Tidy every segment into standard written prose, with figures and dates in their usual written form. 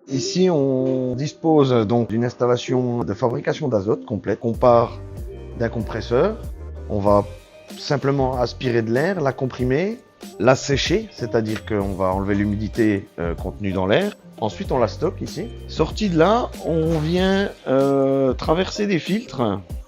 Ici, on dispose donc d'une installation de fabrication d'azote complète. On part d'un compresseur, on va simplement aspirer de l'air, la comprimer, la sécher, c'est-à-dire qu'on va enlever l'humidité contenue dans l'air. Ensuite, on la stocke ici. Sorti de là, on vient traverser des filtres,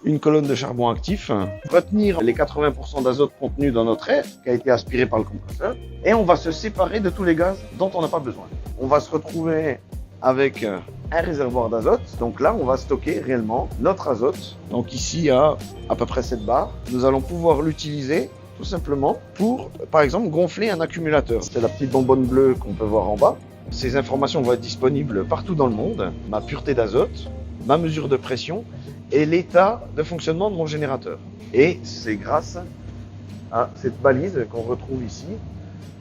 une colonne de charbon actif, retenir les 80% d'azote contenu dans notre air, qui a été aspiré par le compresseur, et on va se séparer de tous les gaz dont on n'a pas besoin. On va se retrouver avec un réservoir d'azote. Donc là, on va stocker réellement notre azote. Donc ici, à peu près 7 bars. Nous allons pouvoir l'utiliser tout simplement pour, par exemple, gonfler un accumulateur. C'est la petite bonbonne bleue qu'on peut voir en bas. Ces informations vont être disponibles partout dans le monde. Ma pureté d'azote, ma mesure de pression et l'état de fonctionnement de mon générateur. Et c'est grâce à cette balise qu'on retrouve ici.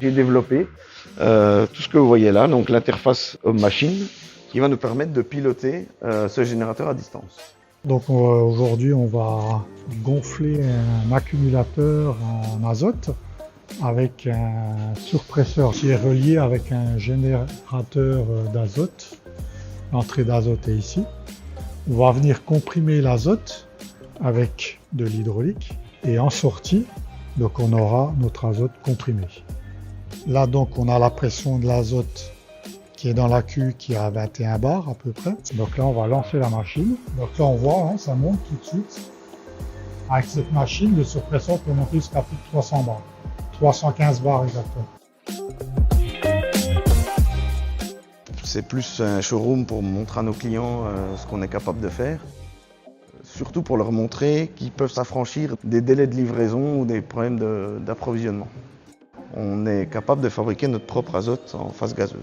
J'ai développé tout ce que vous voyez là, donc l'interface homme-machine, qui va nous permettre de piloter ce générateur à distance. Donc aujourd'hui, on va gonfler un accumulateur en azote avec un surpresseur qui est relié avec un générateur d'azote. L'entrée d'azote est ici. On va venir comprimer l'azote avec de l'hydraulique et en sortie, donc on aura notre azote comprimé. Là donc on a la pression de l'azote qui est dans l'accu qui est à 21 bars à peu près. Donc là on va lancer la machine. Donc là on voit, ça monte tout de suite. Avec cette machine, le surpresseur peut monter jusqu'à plus de 300 bars. 315 bars exactement. C'est plus un showroom pour montrer à nos clients ce qu'on est capable de faire. Surtout pour leur montrer qu'ils peuvent s'affranchir des délais de livraison ou des problèmes d'approvisionnement. On est capable de fabriquer notre propre azote en phase gazeuse.